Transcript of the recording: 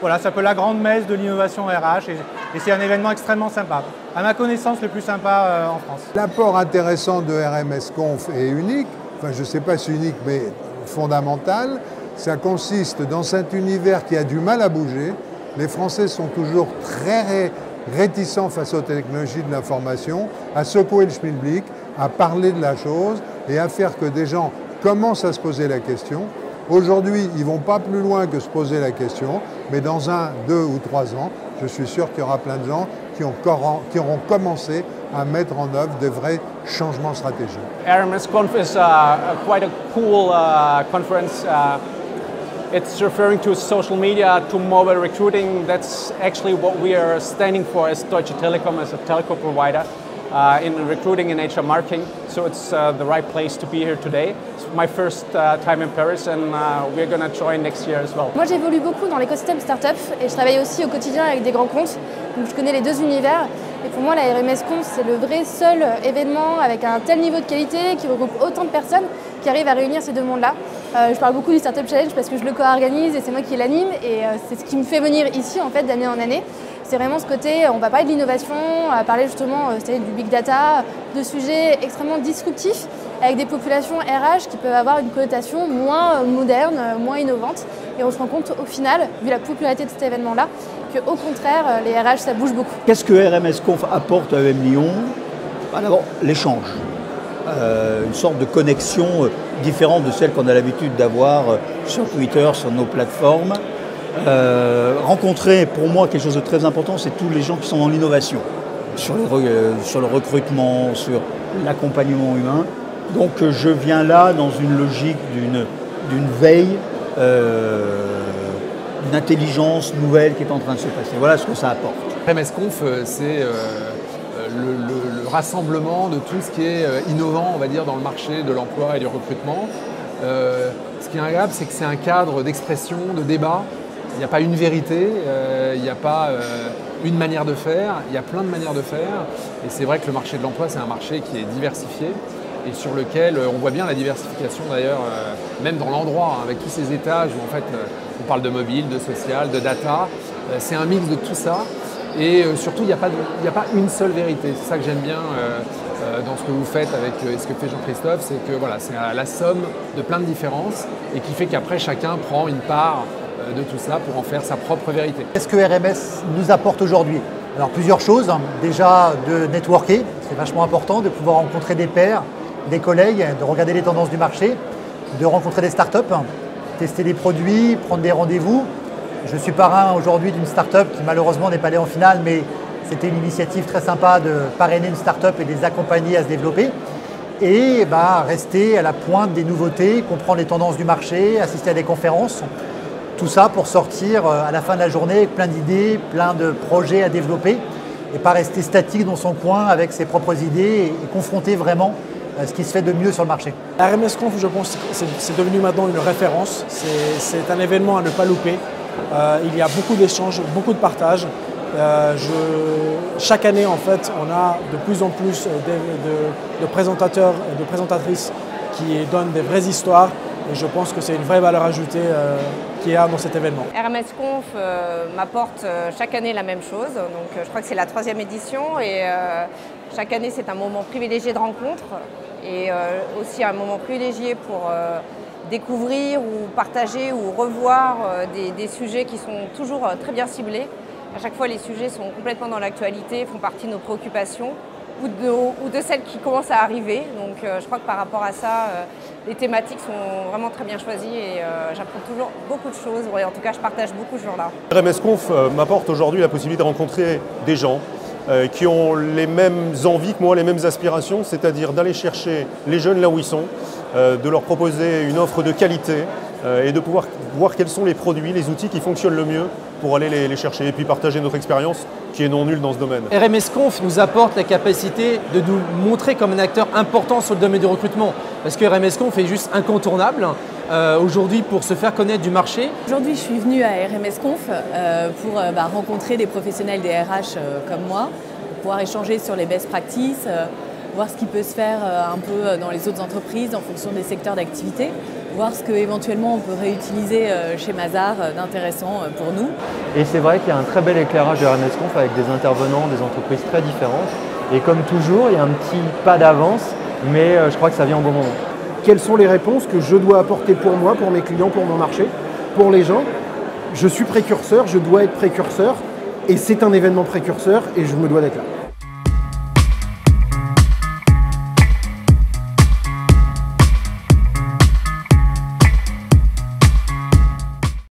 Voilà, c'est un peu la grande messe de l'innovation RH et c'est un événement extrêmement sympa. À ma connaissance, le plus sympa en France. L'apport intéressant de RMS Conf est unique, enfin je ne sais pas si unique mais fondamental. Ça consiste dans cet univers qui a du mal à bouger. Les Français sont toujours très réticents face aux technologies de l'information, à secouer le schmilblick, à parler de la chose et à faire que des gens commencent à se poser la question. Aujourd'hui, ils ne vont pas plus loin que se poser la question, mais dans 1, 2 ou 3 ans, je suis sûr qu'il y aura plein de gens qui auront commencé à mettre en œuvre de vrais changements stratégiques. RMS Conf is quite a cool conference. It's referring to social media, to mobile recruiting. That's actually what we are standing for as Deutsche Telekom, as a telco provider in recruiting and HR marketing. So it's the right place to be here today. It's my first time in Paris and we're going to join next year as well. Moi j'évolue beaucoup dans l'écosystème startup et je travaille aussi au quotidien avec des grands comptes. Donc je connais les deux univers. Et pour moi, la RMS Conf, c'est le vrai seul événement avec un tel niveau de qualité qui regroupe autant de personnes qui arrivent à réunir ces deux mondes-là. Je parle beaucoup du Startup Challenge parce que je le co-organise et c'est moi qui l'anime et c'est ce qui me fait venir ici en fait d'année en année. C'est vraiment ce côté, on va parler de l'innovation, on va parler justement du big data, de sujets extrêmement disruptifs avec des populations RH qui peuvent avoir une connotation moins moderne, moins innovante. Et on se rend compte au final, vu la popularité de cet événement-là, qu'au contraire, les RH, ça bouge beaucoup. Qu'est-ce que RMS Conf apporte à EM Lyon? D'abord, l'échange. Une sorte de connexion différente de celle qu'on a l'habitude d'avoir sur Twitter, sur nos plateformes. Rencontrer, pour moi, quelque chose de très important, c'est tous les gens qui sont dans l'innovation, sur le recrutement, sur l'accompagnement humain. Donc je viens là dans une logique d'une veille, d'une intelligence nouvelle qui est en train de se passer. Voilà ce que ça apporte. RMS Conf, c'est le rassemblement de tout ce qui est innovant, on va dire, dans le marché de l'emploi et du recrutement. Ce qui est agréable, c'est que c'est un cadre d'expression, de débat. Il n'y a pas une vérité, il n'y a pas une manière de faire, il y a plein de manières de faire. Et c'est vrai que le marché de l'emploi, c'est un marché qui est diversifié et sur lequel on voit bien la diversification d'ailleurs, même dans l'endroit, avec tous ces étages où en fait on parle de mobile, de social, de data. C'est un mix de tout ça et surtout il n'y a pas une seule vérité. C'est ça que j'aime bien dans ce que vous faites avec ce que fait Jean-Christophe, c'est que voilà, c'est la somme de plein de différences et qui fait qu'après chacun prend une part de tout ça pour en faire sa propre vérité. Qu'est-ce que RMS nous apporte aujourd'hui? Alors plusieurs choses, déjà de networker, c'est vachement important de pouvoir rencontrer des pairs, des collègues, de regarder les tendances du marché, de rencontrer des startups, tester des produits, prendre des rendez-vous. Je suis parrain aujourd'hui d'une startup qui malheureusement n'est pas allée en finale, mais c'était une initiative très sympa de parrainer une startup et de les accompagner à se développer. Et rester à la pointe des nouveautés, comprendre les tendances du marché, assister à des conférences. Tout ça pour sortir à la fin de la journée avec plein d'idées, plein de projets à développer et pas rester statique dans son coin avec ses propres idées et confronter vraiment ce qui se fait de mieux sur le marché. RMS Conf, je pense que c'est devenu maintenant une référence. C'est un événement à ne pas louper. Il y a beaucoup d'échanges, beaucoup de partages. Chaque année, en fait, on a de plus en plus de présentateurs et de présentatrices qui donnent des vraies histoires. Et je pense que c'est une vraie valeur ajoutée qu'il y a dans cet événement. RMS Conf m'apporte chaque année la même chose. Donc, je crois que c'est la 3e édition et chaque année c'est un moment privilégié de rencontre et aussi un moment privilégié pour découvrir ou partager ou revoir des sujets qui sont toujours très bien ciblés. À chaque fois les sujets sont complètement dans l'actualité, font partie de nos préoccupations ou de celles qui commencent à arriver. Donc je crois que par rapport à ça, les thématiques sont vraiment très bien choisies et j'apprends toujours beaucoup de choses. En tout cas, je partage beaucoup ce jour-là. RMS Conf m'apporte aujourd'hui la possibilité de rencontrer des gens qui ont les mêmes envies que moi, les mêmes aspirations, c'est-à-dire d'aller chercher les jeunes là où ils sont, de leur proposer une offre de qualité et de pouvoir voir quels sont les produits, les outils qui fonctionnent le mieux pour aller les chercher et puis partager notre expérience qui est non nulle dans ce domaine. RMS Conf nous apporte la capacité de nous montrer comme un acteur important sur le domaine du recrutement parce que RMS Conf est juste incontournable aujourd'hui pour se faire connaître du marché. Aujourd'hui, je suis venue à RMS Conf pour rencontrer des professionnels des RH comme moi, pour pouvoir échanger sur les best practices, voir ce qui peut se faire un peu dans les autres entreprises en fonction des secteurs d'activité, voir ce qu'éventuellement on peut réutiliser chez Mazars d'intéressant pour nous. Et c'est vrai qu'il y a un très bel éclairage de RMS Conf avec des intervenants, des entreprises très différentes. Et comme toujours, il y a un petit pas d'avance, mais je crois que ça vient au bon moment. Quelles sont les réponses que je dois apporter pour moi, pour mes clients, pour mon marché, pour les gens? Je suis précurseur, je dois être précurseur, et c'est un événement précurseur, et je me dois d'être là.